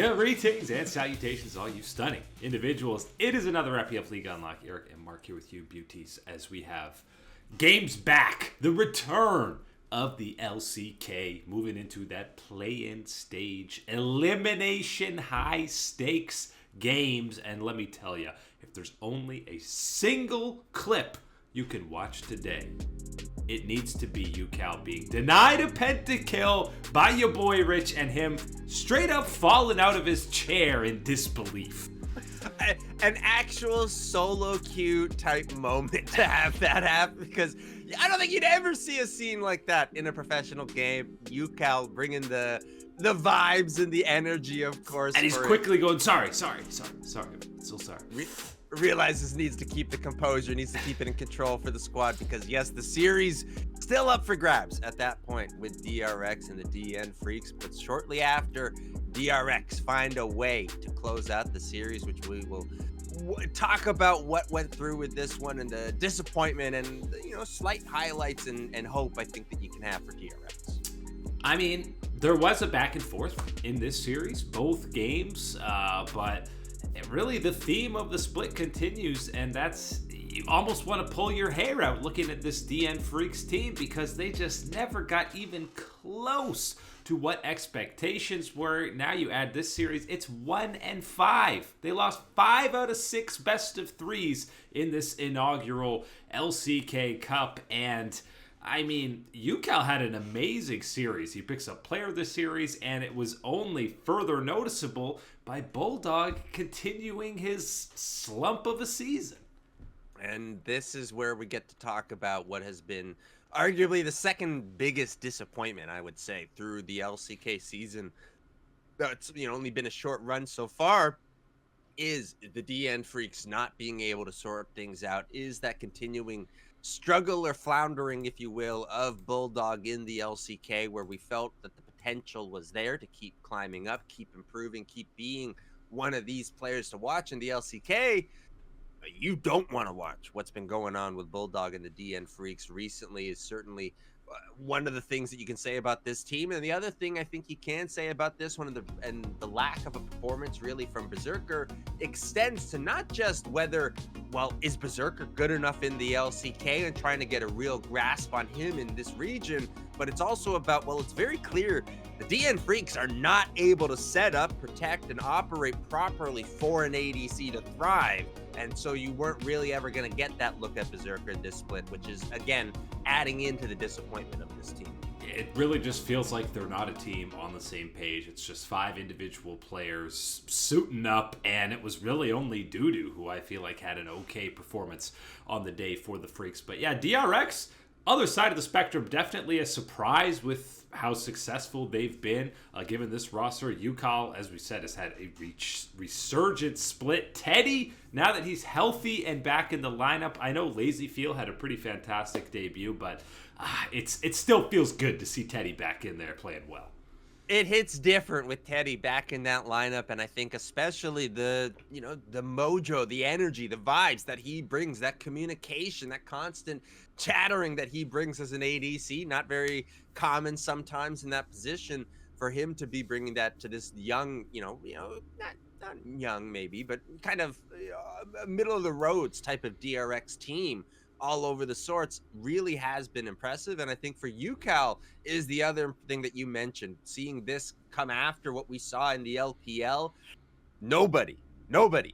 Greetings and salutations, all you stunning individuals. It is another epi of League Unlock. Eric and Mark here with you, beauties, as we have games back. The return of the LCK, moving into that play-in stage. Elimination high-stakes games. And let me tell you, if there's only a single clip you can watch today, it needs to be Ucal being denied a pentakill by your boy Rich and him straight up falling out of his chair in disbelief. An actual solo queue type moment to have that happen, because I don't think you'd ever see a scene like that in a professional game. Ucal bringing the vibes and the energy, of course. And he's quickly going, sorry, so sorry. Realizes needs to keep the composure, needs to keep it in control for the squad, because yes, the series still up for grabs at that point with DRX and the DN Freaks, but shortly after, DRX find a way to close out the series, which we will talk about what went through with this one and the disappointment and, you know, slight highlights and hope I think that you can have for DRX. I mean, there was a back and forth in this series, both games, but really the theme of the split continues, and that's, you almost want to pull your hair out looking at this DN Freaks team, because they just never got even close to what expectations were. Now you add this series, it's 1-5. They lost 5 out of 6 best of 3s in this inaugural LCK Cup. And I mean, Ucal had an amazing series. He picks up player of the series, and it was only further noticeable by Bulldog continuing his slump of a season. And this is where we get to talk about what has been arguably the second biggest disappointment, I would say, through the LCK season. It's, you know, only been a short run so far, is the DN Freaks not being able to sort things out, is that continuing struggle or floundering, if you will, of Bulldog in the LCK, where we felt that the potential was there to keep climbing up, keep improving, keep being one of these players to watch in the LCK. You don't want to watch what's been going on with Bulldog and the DN Freaks recently is certainly one of the things that you can say about this team. And the other thing I think you can say about this one, and the lack of a performance really from Berserker, extends to not just whether, well, is Berserker good enough in the LCK and trying to get a real grasp on him in this region, but it's also about, well, it's very clear the DN Freaks are not able to set up, protect, and operate properly for an ADC to thrive. And so you weren't really ever going to get that look at Berserker in this split, which is, again, adding into the disappointment of this team. It really just feels like they're not a team on the same page. It's just 5 individual players suiting up, and it was really only Dudu who I feel like had an okay performance on the day for the Freaks. But yeah, DRX, other side of the spectrum, definitely a surprise with how successful they've been given this roster. Ucal, as we said, has had a resurgent split. Teddy, now that he's healthy and back in the lineup, I know Lazyfield had a pretty fantastic debut, but it still feels good to see Teddy back in there playing well. It hits different with Teddy back in that lineup, and I think especially the mojo, the energy, the vibes that he brings, that communication, that constant chattering that he brings as an ADC, not very common sometimes in that position, for him to be bringing that to this young, not young maybe, but kind of middle of the roads type of DRX team all over the sorts, really has been impressive. And I think for Ucal is the other thing that you mentioned, seeing this come after what we saw in the LPL. Nobody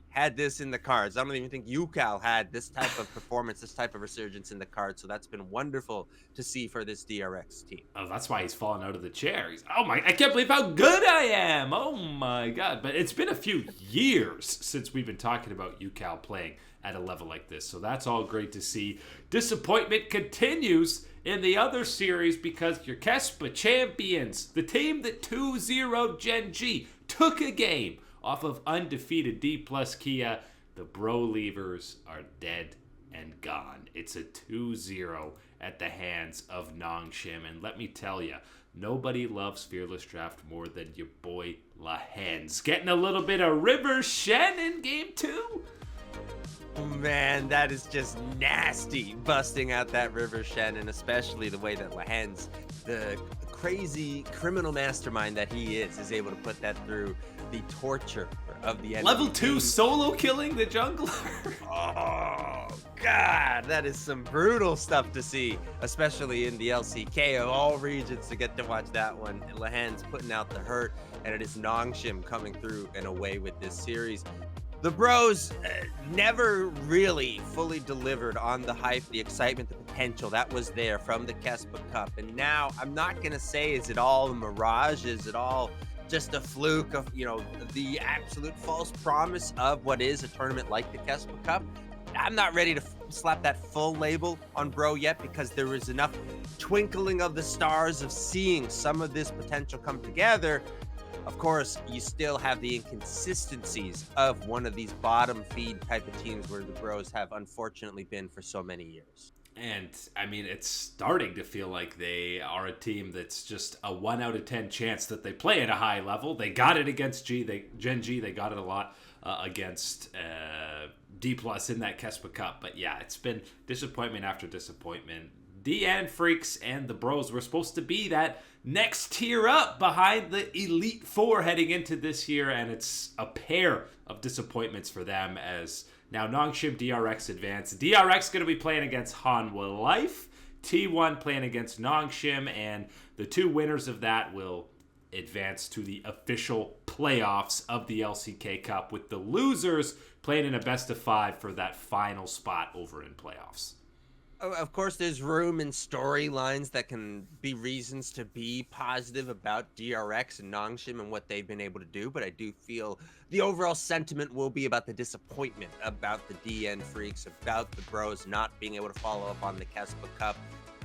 had this in the cards. I don't even think Ucal had this type of performance, this type of resurgence in the cards. So that's been wonderful to see for this DRX team. Oh, that's why he's falling out of the chair. I can't believe how good I am. Oh my God. But it's been a few years since we've been talking about Ucal playing at a level like this. So that's all great to see. Disappointment continues in the other series, because your Kespa champions, the team that 2-0 Gen G, took a game off of undefeated D+ Kia, the brolievers are dead and gone. It's a 2-0 at the hands of Nongshim. And let me tell you, nobody loves Fearless Draft more than your boy Lahens. Getting a little bit of River Shen in game 2. Man, that is just nasty, busting out that River Shen, and especially the way that Lahens, the crazy criminal mastermind that he is able to put that through. the torture of the enemy. Level 2 solo killing the jungler. Oh, God, that is some brutal stuff to see, especially in the LCK of all regions to get to watch that one. Lahan's putting out the hurt, and it is Nongshim coming through and away with this series. The Bros never really fully delivered on the hype, the excitement, the potential that was there from the Kespa Cup. And now, I'm not going to say, is it all a mirage? Is it all just a fluke of, you know, the absolute false promise of what is a tournament like the Kespa Cup? I'm not ready to slap that full label on Bro yet, because there is enough twinkling of the stars of seeing some of this potential come together. Of course, you still have the inconsistencies of one of these bottom feed type of teams where the Bros have unfortunately been for so many years. And I mean, it's starting to feel like they are a team that's just a 1 out of 10 chance that they play at a high level. They got it against Gen G. They got it a lot against D+ in that Kespa Cup. But yeah, it's been disappointment after disappointment. DN Freaks and the Bros were supposed to be that next tier up behind the Elite Four heading into this year, and it's a pair of disappointments for them as now Nongshim DRX advance. DRX going to be playing against Hanwha Life, T1 playing against Nongshim, and the two winners of that will advance to the official playoffs of the LCK Cup, with the losers playing in a best of 5 for that final spot over in playoffs. Of course, there's room in storylines that can be reasons to be positive about DRX and Nongshim and what they've been able to do, but I do feel the overall sentiment will be about the disappointment about the DN Freaks, about the Bros not being able to follow up on the Kespa Cup.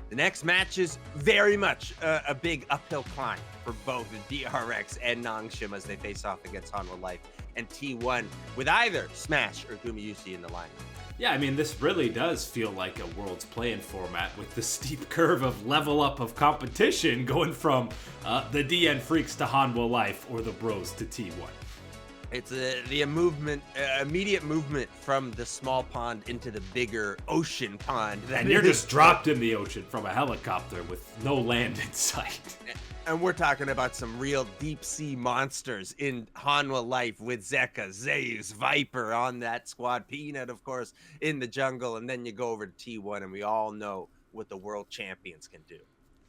The next match is very much a big uphill climb for both the DRX and Nongshim as they face off against Hanwha Life and T1, with either Smash or Gumayusi in the lineup. Yeah, I mean, this really does feel like a Worlds Play-In format with the steep curve of level up of competition going from the DN Freaks to Hanwha Life or the Bros to T1. It's the immediate movement from the small pond into the bigger ocean pond. And you're just dropped in the ocean from a helicopter with no land in sight. And we're talking about some real deep sea monsters in Hanwha Life with Zeka, Zeus, Viper on that squad, Peanut, of course, in the jungle. And then you go over to T1, and we all know what the world champions can do.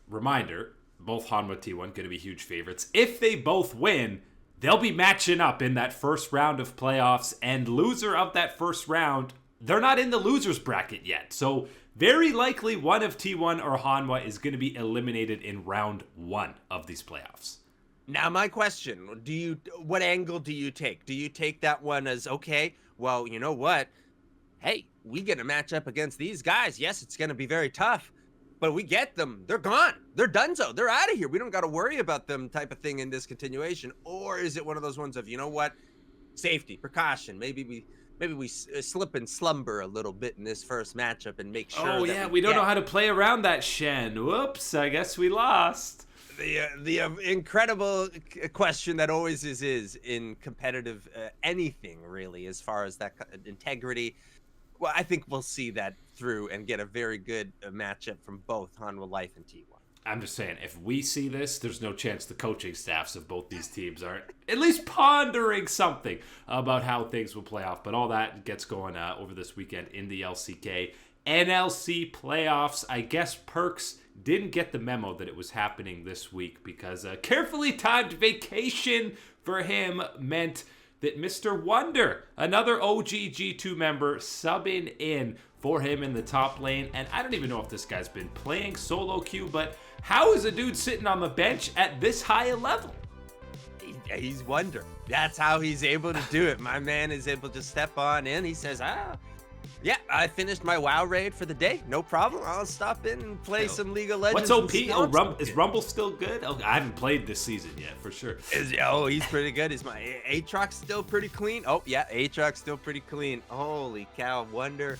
Reminder, both Hanwha T1 going to be huge favorites. If they both win, they'll be matching up in that first round of playoffs, and loser of that first round, they're not in the losers bracket yet. So very likely one of T1 or Hanwha is going to be eliminated in round 1 of these playoffs. Now, my question, what angle do you take? Do you take that one as, okay, well, you know what? Hey, we get a match up against these guys. Yes, it's going to be very tough, but we get them. They're gone. They're donezo. They're out of here. We don't got to worry about them type of thing in this continuation. Or is it one of those ones of, you know what? Safety, precaution. Maybe we slip and slumber a little bit in this first matchup and make sure. Oh, yeah, we don't know how to play around that Shen. Whoops, I guess we lost. The incredible question that always is in competitive anything, really, as far as that integrity. Well, I think we'll see that through and get a very good matchup from both Hanwha Life and T1. I'm just saying, if we see this, there's no chance the coaching staffs of both these teams are at least pondering something about how things will play off. But all that gets going over this weekend in the LCK NLC playoffs. I guess Perks didn't get the memo that it was happening this week because a carefully timed vacation for him meant that Mr. Wunder, another OG G2 member, subbing in for him in the top lane. And I don't even know if this guy's been playing solo queue, but how is a dude sitting on the bench at this high a level? He's Wunder. That's how he's able to do it. My man is able to step on in. He says, yeah, I finished my WoW raid for the day. No problem. I'll stop in and play some League of Legends. What's OP? Is Rumble still good? Oh, I haven't played this season yet, for sure. He's pretty good. Is my Aatrox still pretty clean? Oh, yeah, Aatrox still pretty clean. Holy cow, Wunder.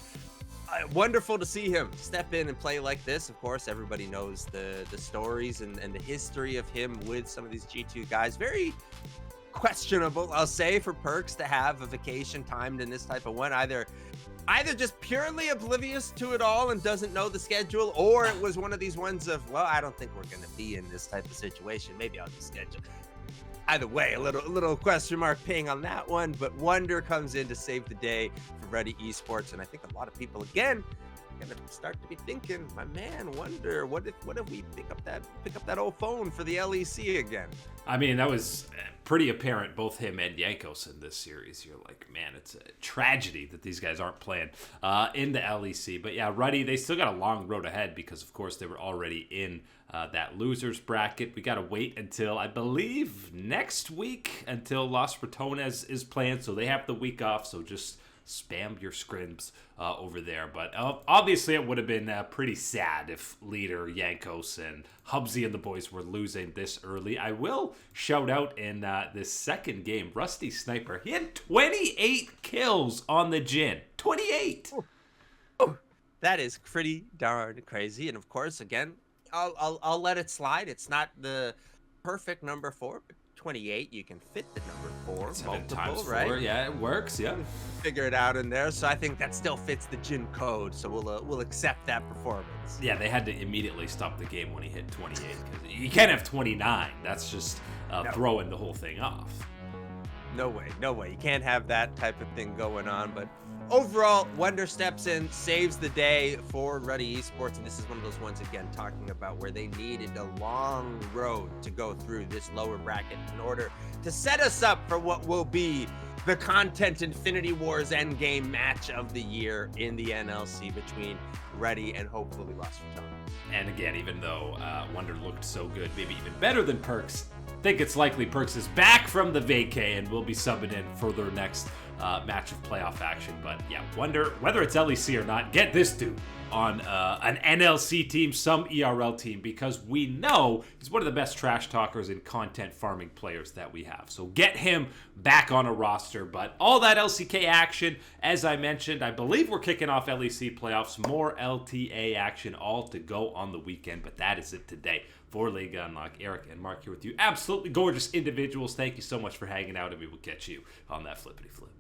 Wonderful to see him step in and play like this. Of course, everybody knows the stories and the history of him with some of these G2 guys. Very questionable, I'll say, for Perks to have a vacation timed in this type of one. Either just purely oblivious to it all and doesn't know the schedule, or it was one of these ones of, well, I don't think we're going to be in this type of situation. Maybe I'll just schedule. Either way, a little question mark ping on that one, but Wunder comes in to save the day for Ruddy eSports, and I think a lot of people again gonna start to be thinking, my man, Wunder, what if we pick up that old phone for the LEC again? I mean, that was pretty apparent, both him and Jankos in this series. You're like, man, it's a tragedy that these guys aren't playing in the LEC. But yeah, Ruddy, they still got a long road ahead because, of course, they were already in that losers bracket. We got to wait until, I believe, next week until Las Bratones is playing. So they have the week off. So just spam your scrims over there. But obviously it would have been pretty sad if leader Jankos and Hubsy and the boys were losing this early. I will shout out in this second game, Rusty Sniper. He had 28 kills on the Jhin. 28! Oh, that is pretty darn crazy. And of course, again, I'll let it slide. It's not the perfect number 4, but 28, you can fit the number 4, multiple, right? 4, yeah, it works, yeah. Figure it out in there, so I think that still fits the Jhin code, so we'll accept that performance. Yeah, they had to immediately stop the game when he hit 28, because you can't have 29. That's just throwing the whole thing off. No way. You can't have that type of thing going on, but overall, Wunder steps in, saves the day for Ruddy eSports, and this is one of those ones, again, talking about where they needed a long road to go through this lower bracket in order to set us up for what will be the Content Infinity Wars endgame match of the year in the NLC between Ruddy and hopefully Las Bratones. And again, even though Wunder looked so good, maybe even better than Perks, I think it's likely Perks is back from the vacay and will be subbing in for their next match of playoff action. But yeah, Wunder, whether it's LEC or not, get this dude on an NLC team, some ERL team, because we know he's one of the best trash talkers and content farming players that we have. So get him back on a roster. But all that LCK action, as I mentioned, I believe we're kicking off LEC playoffs, more LTA action, all to go on the weekend. But that is it today for Liga Unlock. Eric and Mark here with you. Absolutely gorgeous individuals. Thank you so much for hanging out, and we will catch you on that flippity flip.